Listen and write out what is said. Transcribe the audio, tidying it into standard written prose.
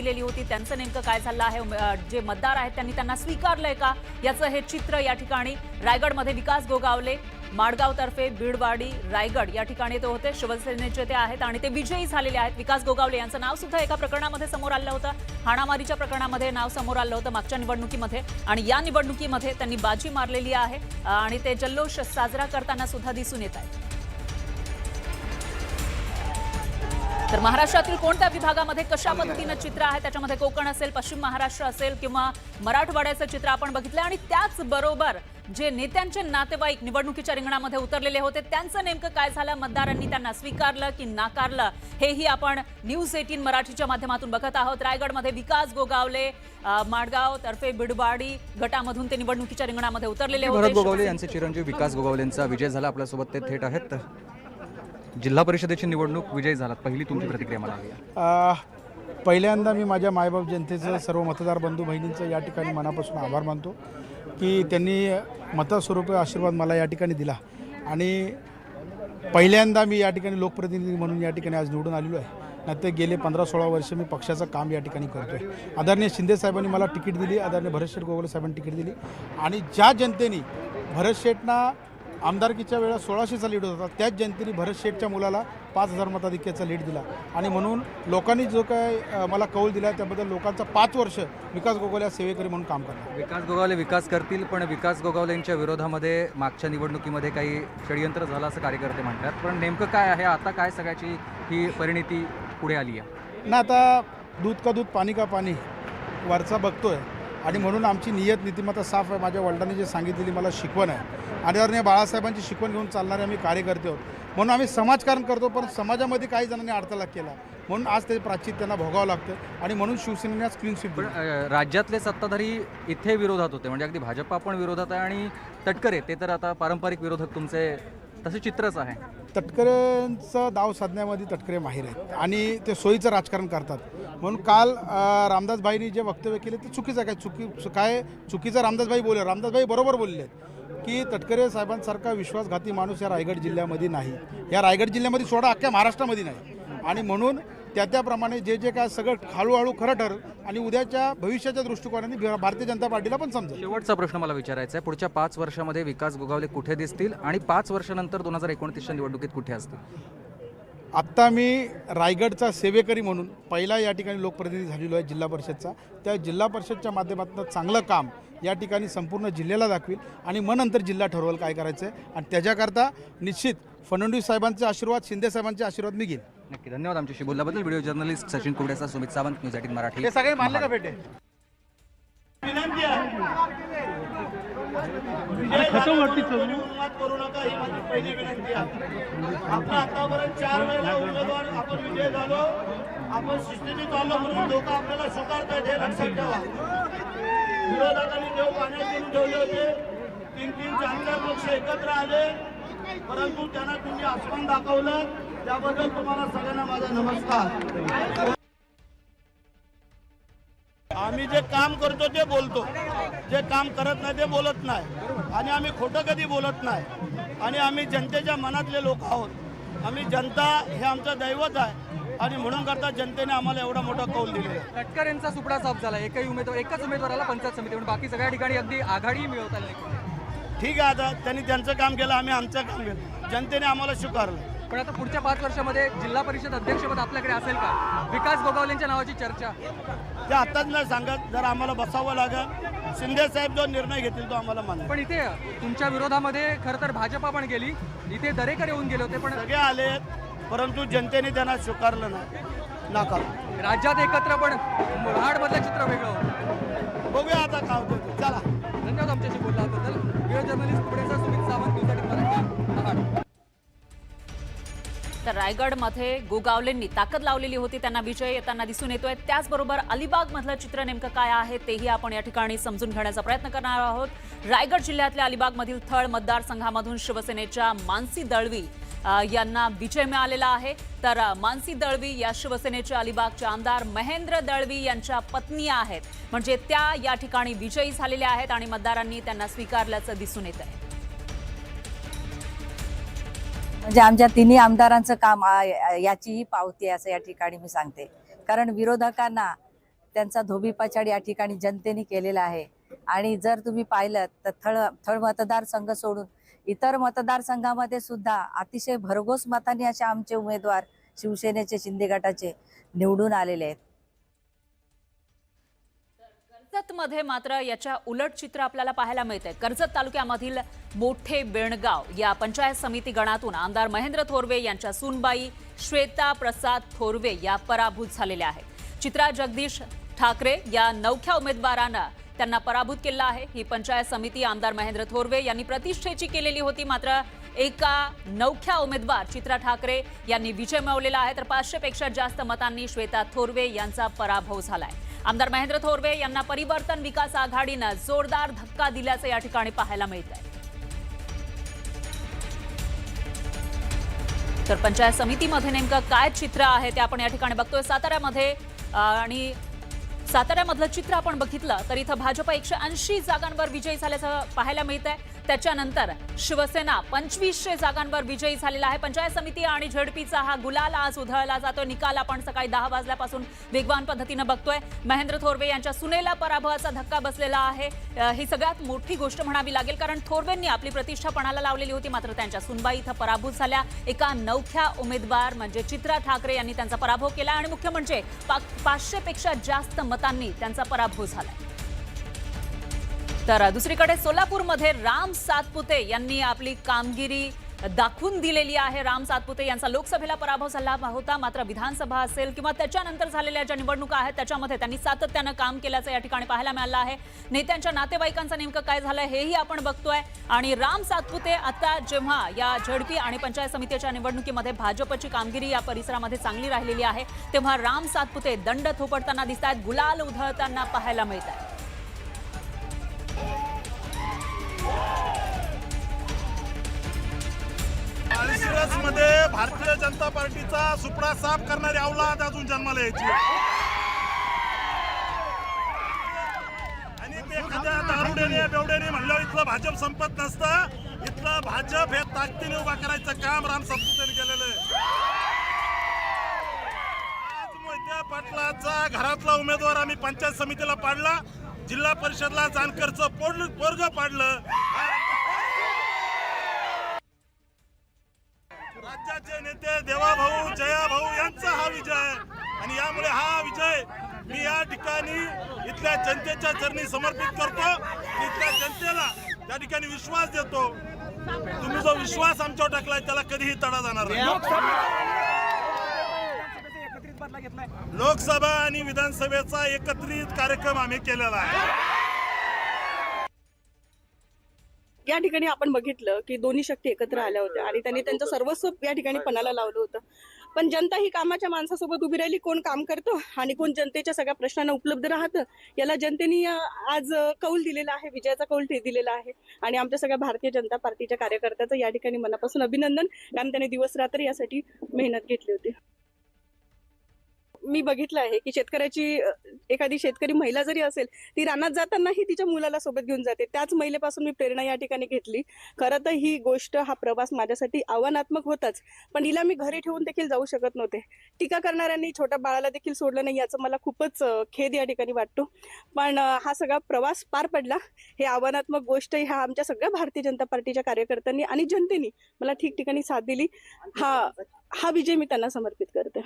दिलेली होती त्यांचं नेमकं काय झालं आहे, जे मतदार आहेत त्यांनी त्यांना स्वीकारलंय का, याचं हे चित्र या ठिकाणी रायगडमध्ये विकास गोगावले माडगाव तर्फे बीडवाडी रायगड या ठिकाणी ते होते, शिवसेनेचे ते आहेत आणि ते विजयी झालेले आहेत। विकास गोगावले यांचं नाव सुद्धा एका प्रकरणामध्ये समोर आलं होतं, हाणामारीच्या प्रकरणामध्ये नाव समोर आलं होतं मागच्या निवडणुकीमध्ये, आणि या निवडणुकीमध्ये त्यांनी बाजी मारलेली आहे आणि ते जल्लोष साजरा करताना सुद्धा दिसून येत आहेत। तर महाराष्ट्रातील कोणत्या विभागामध्ये कशा पद्धतीने चित्र आहे, त्याच्यामध्ये कोकण असेल, पश्चिम महाराष्ट्र असेल किंवा मराठवाड्याचं चित्र आपण बघितलं, आणि त्याचबरोबर जे नेत्यांचे नातेवाईक निवडणुकीच्या रिंगणामध्ये उतरलेले होते त्यांचं नेमकं काय झालं, मतदारांनी त्यांना स्वीकारलं की नाकारलं, हेही आपण न्यूज 18 मराठीच्या माध्यमातून बघत आहोत। रायगडमध्ये विकास गोगावले माडगाव तर्फे बीडवाडी गटामधून ते निवडणुकीच्या रिंगणामध्ये उतरलेले होते। भरत गोगावले यांचे चिरंजीव विकास गोगावलेंचा विजय झाला, आपल्यासोबत ते थेट आहेत। जिल्हा परिषदेची निवडणूक विजयी झालात, पहिली तुमची प्रतिक्रिया मला हवी। पहिल्यांदा मी माझ्या मायबाप जनतेचं, सर्व मतदार बंधू बहिणींचं या ठिकाणी मनापासून आभार मानतो की त्यांनी मतस्वरूपी आशीर्वाद मला या ठिकाणी दिला, आणि पहिल्यांदा मी या ठिकाणी लोकप्रतिनिधी म्हणून या ठिकाणी आज निवडून आलेलो आहे। नंतर गेले 15-16 वर्ष मी पक्षाचं काम या ठिकाणी करतो आहे। आदरणीय शिंदे साहेबांनी मला तिकीट दिली, आदरणीय भरतशेठ गोगावले साहेबांनी तिकीट दिली, आणि ज्या जनतेने भरतशेठना आमदारकीच्या वेळा 1600चा लीड होता, त्याच जनतेने भरत शेठच्या मुलाला 5000 मताधिक्याचा लीड दिला, आणि म्हणून लोकांनी जो काय मला कौल दिला त्याबद्दल लोकांचा 5 वर्ष विकास गोगावले या सेवेकरी म्हणून काम करणार। विकास गोगावले विकास करतील, पण विकास गोगावलेंच्या विरोधामध्ये मागच्या निवडणुकीमध्ये काही षडयंत्र झालं असं कार्यकर्ते म्हणतात, पण नेमकं काय आहे आता, काय सगळ्याची ही परिणिती पुढे आली आहे ना? आता दूध का दूध पाणी का पाणी वरचा बघतोय, आणि म्हणून आमची नियत नीतिमत्ता साफ आहे। माझ्या वडिलांनी जे सांगितलेली मला शिकवण आहे, आदरणीय बाळासाहेबांची शिकवण घेऊन चालणारे आम्ही कार्यकर्ते आहोत, म्हणून आम्ही समाजकारण करतो, पण समाजामध्ये काही जणांनी अडथळा केला म्हणून आज ते प्राचित त्यांना भोगावं लागतं, आणि म्हणून शिवसेनेने आज क्लीन स्वीप दिली। राज्यातले सत्ताधारी इथे विरोधात होते, म्हणजे अगदी भाजपा पण विरोधात आहे, आणि तटकरे ते तर आता पारंपरिक विरोधक तुमचे, तसे चित्रच आहे। तटकरेंचं डाव साधण्यामध्ये तटकरे माहीर आहेत, आणि ते सोयीचं राजकारण करतात, म्हणून काल रामदासभाईंनी जे वक्तव्य केले ते चुकीचं काय चुकीचं रामदासभाई बोलले, रामदासभाई बरोबर बोलले की तटकरे साहेबांसारखा विश्वासघाती माणूस या रायगड जिल्ह्यामध्ये नाही, या रायगड जिल्ह्यामध्ये सोडा अख्ख्या महाराष्ट्रामध्ये नाही, आणि म्हणून त्याप्रमाणे जे काय सगळं हळूहळू खरं ठरलं, आणि उद्याच्या भविष्याच्या दृष्टिकोनाने भारतीय जनता पार्टीला पण समजेल। शेवटचा प्रश्न मला विचारायचा आहे, पुढच्या 5 वर्षामध्ये विकास गोगावले कुठे दिसतील, आणि 5 वर्षानंतर 2029च्या निवडणुकीत कुठे असतील? आत्ता मी रायगडचा सेवेकरी म्हणून पहिला या ठिकाणी लोकप्रतिनिधी झालेलो आहे जिल्हा परिषदचा, त्या जिल्हा परिषदच्या माध्यमातून चांगलं काम या ठिकाणी संपूर्ण जिल्ह्याला दाखवेल, आणि मग नंतर जिल्हा ठरवेल काय करायचं आहे, आणि त्याच्याकरता निश्चित फडणवीस साहेबांचे आशीर्वाद, शिंदे साहेबांचे आशीर्वाद मी घेईन। नक्की, धन्यवाद आमच्याशी बोलल्याबद्दल। व्हिडिओ जर्नलिस्ट सचिन कुबडेचा, सुमित सावंत, न्यूज 18 मराठी। हे सगळे मानले का भेटे? करू नका ही माझी पहिली विनंती आहे। आपण आतापर्यंत 4 वेळा उमेदवार आपण विजय झालो, आपण शिस्तीने चाललो म्हणून लोक आपल्याला स्वीकारतात हे लक्षात ठेवा। विरोधकांनी देव पाण्यात घेऊन ठेवले होते, 3-3, 4-4 पक्ष एकत्र आले, परंतु त्यांना तुम्ही आसमान दाखवलं, त्याबद्दल तुम्हाला सगळ्यांना माझा नमस्कार। आम्ही जे काम करतो ते बोलतो, जे काम करत नाही ते बोलत नाही, आणि आम्ही खोटं कधी बोलत नाही, आणि आम्ही जनतेच्या मनातले लोक आहोत। आम्ही जनता हे आमचं दैवत आहे, आणि म्हणून करता जनतेने आम्हाला एवढा मोठा कौल दिलेला आहे। तटकरेंचा सुपडा साफ झाला, एकच उमेदवाराला पंचायत समिती, पण बाकी सगळ्या ठिकाणी अगदी आघाडी मिळवता आली। ठीक आहे, आता त्यांनी त्यांचं काम केलं, आम्ही आमचं काम केलं, जनतेने आम्हाला स्वीकारलं। पण आता पुढच्या 5 वर्षामध्ये जिल्हा परिषद अध्यक्षपद आपल्याकडे असेल का? विकास गोगावलेंच्या नावाची चर्चा ते आताच नाही सांगत, जर आम्हाला बसावं लागेल, शिंदे साहेब जो निर्णय घेतील तो आम्हाला मान्य। पण इथे तुमच्या विरोधामध्ये खरं तर भाजपा पण गेली, इथे दरेकर येऊन गेले होते, पण सगळे आले, परंतु जनतेने त्यांना स्वीकारलं नाही, नाकार। राज्यात एकत्र, पण महाडमधलं चित्र वेगळं होतं। बघूया आता काय होतं, चला। धन्यवाद आमच्याशी बोलल्याबद्दल। व्हिडिओ जर्नलिस्ट कुबडेचा, सुमित सावंत, न्यूज 18 मराठी, महाड। तर रायगडमध्ये गोगावलेंनी ताकद लावलेली होती, त्यांना विजय येताना दिसून येतोय। त्याचबरोबर अलिबागमधलं चित्र नेमकं काय आहे तेही आपण या ठिकाणी समजून घेण्याचा प्रयत्न करणार आहोत। रायगड जिल्ह्यातल्या अलिबागमधील थळ मतदारसंघामधून शिवसेनेच्या मानसी दळवी यांना विजय मिळालेला आहे। तर मानसी दळवी या शिवसेनेचे अलिबागचे आमदार महेंद्र दळवी यांच्या पत्नी आहेत, म्हणजे त्या या ठिकाणी विजयी झालेल्या आहेत, आणि मतदारांनी त्यांना स्वीकारल्याचं दिसून येत आहे। म्हणजे आमच्या तिन्ही आमदारांचं काम याचीही पावती आहे असं या ठिकाणी मी सांगते, कारण विरोधकांना त्यांचा धोबीपछाड या ठिकाणी जनतेने केलेला आहे. आणि जर तुम्ही पाहिलं तर थळ मतदारसंघ सोडून इतर मतदारसंघामध्ये सुद्धा अतिशय भरघोस मतांनी असे आमचे उमेदवार शिवसेनेचे शिंदे गटाचे निवडून आलेले आहेत. कर्जतमध्ये मात्र याच्या उलट चित्र आपल्याला पाहायला मिळते. कर्जत तालुक्यामधील मोठे बेणगाव या पंचायत समिती गणातून आमदार महेंद्र थोरवे यांच्या सूनबाई श्वेता प्रसाद थोरवे या पराभूत झालेल्या आहेत. चित्रा जगदीश ठाकरे या नवख्या उमेदवारानं त्यांना पराभूत केला आहे. ही पंचायत समिती आमदार महेंद्र थोरवे यांनी प्रतिष्ठेची केलेली होती. मात्र एका नवख्या उमेदवार चित्रा ठाकरे यांनी विजय मिळवलेला आहे. तर 500 पेक्षा जास्त मतांनी श्वेता थोरवे यांचा पराभव झालाय. आमदार महेंद्र थोरवे यांना परिवर्तन विकास आघाडीनं जोरदार धक्का दिल्याचं या ठिकाणी पाहायला मिळतंय. तर पंचायत समितीमध्ये नेमकं काय चित्र आहे ते आपण या ठिकाणी बघतोय. साताऱ्यामध्ये आणि साताऱ्यामधलं चित्र आपण बघितलं तर इथं भाजप 180 जागांवर विजयी झाल्याचं पाहायला मिळतंय. त्याच्यानंतर शिवसेना 2500 जागांवर विजयी झालेला आहे. पंचायत समिती आणि झडपीचा हा गुलाल आज उधळला जातो. निकाल आपण सकाळी 10 वाजल्यापासून वेगवान पद्धतीनं बघतोय. महेंद्र थोरवे यांच्या सुनेला पराभवाचा धक्का बसलेला आहे. ही सगळ्यात मोठी गोष्ट म्हणावी लागेल, कारण थोरवेंनी आपली प्रतिष्ठा पणाला लावलेली होती. मात्र त्यांच्या सुनबाई इथं पराभूत झाल्या. एका नवख्या उमेदवार म्हणजे चित्रा ठाकरे यांनी त्यांचा पराभव केला आणि मुख्य म्हणजे 500 पेक्षा जास्त मतांनी त्यांचा पराभव झाला. तर दुसरीकडे सोलापूरमध्ये राम सातपुते यांनी आपली कामगिरी दाखवून दिलेली आहे. राम सातपुते यांचा लोकसभेला पराभव झाला होता. मात्र विधानसभा असेल किंवा त्याच्यानंतर झालेल्या ज्या निवडणुका आहेत त्याच्यामध्ये त्यांनी सातत्यानं काम केल्याचं या ठिकाणी पाहायला मिळालं आहे. नेत्यांच्या नातेवाईकांचं नेमकं काय झालंय हेही आपण बघतोय. आणि राम सातपुते आता जेव्हा या झडपी आणि पंचायत समितीच्या निवडणुकीमध्ये भाजपची कामगिरी या परिसरामध्ये चांगली राहिलेली आहे, तेव्हा राम सातपुते दंड थोपटताना दिसत आहेत, गुलाल उधळताना पाहायला मिळत आहे. मध्ये भारतीय जनता पार्टीचा सुपडा साफ करणारी औलाद अजून जन्माला यायची. आणि ते एखाद्या दारुड्याने बेवड्याने म्हणलं इथलं भाजप संपत नसतं. इथलं भाजप हे ताकदीने उभा करायचं काम राम सातपुतेने केलेलं आहे. आज मोहिते पाटलाचा घरातला उमेदवार आम्ही पंचायत समितीला पाडला, जिल्हा परिषदला जानकरचं पोरग पाडलं. राज्याचे नेते देवाभाऊ जयाभाऊ यांचा हा विजय आहे. आणि यामुळे हा विजय मी या ठिकाणी इथल्या जनतेच्या चरणी समर्पित करतो. इथल्या जनतेला त्या ठिकाणी विश्वास देतो. तुम्ही जो विश्वास आमच्यावर टाकलाय त्याला कधीही तडा जाणार नाही. लोकसभा आणि विधानसभेचा एकत्रित कार्यक्रम आम्ही केलेला आहे. या ठिकाणी आपण बघितलं की दोन्ही शक्ती एकत्र आल्या होत्या आणि त्यांनी त्यांचं सर्वस्व या ठिकाणी पणाला लावलं होतं. पण जनता ही कामाच्या माणसासोबत उभी राहिली. कोण काम करतं आणि कोण जनतेच्या सगळ्या प्रश्नांना उपलब्ध राहतं याला जनतेने आज कौल दिलेला आहे, विजयाचा कौल दिलेला आहे. आणि आमच्या सगळ्या भारतीय जनता पार्टीच्या कार्यकर्त्याचं या ठिकाणी मनापासून अभिनंदन, कारण त्यांनी दिवस रात्र यासाठी मेहनत घेतली होती. मी बघितलं आहे की एखादी शेतकरी महिला जरी असेल ती रानात जातानाही तिच्या मुलाला सोबत घेऊन जाते. त्याच महिलेपासून मी प्रेरणा या ठिकाणी घेतली. खरं तर ही गोष्ट, हा प्रवास माझ्यासाठी आव्हानात्मक होताच, पण हिला मी घरी ठेवून देखील जाऊ शकत नव्हते. टीका करणाऱ्यांनी छोट्या बाळाला देखील सोडलं नाही याचं मला खूपच खेद या ठिकाणी वाटतो. पण हा सगळा प्रवास पार पडला. हे आव्हानात्मक गोष्ट ह्या आमच्या सगळ्या भारतीय जनता पार्टीच्या कार्यकर्त्यांनी आणि जनतेने मला ठिकठिकाणी साथ दिली. हा विजय मी त्यांना समर्पित करते.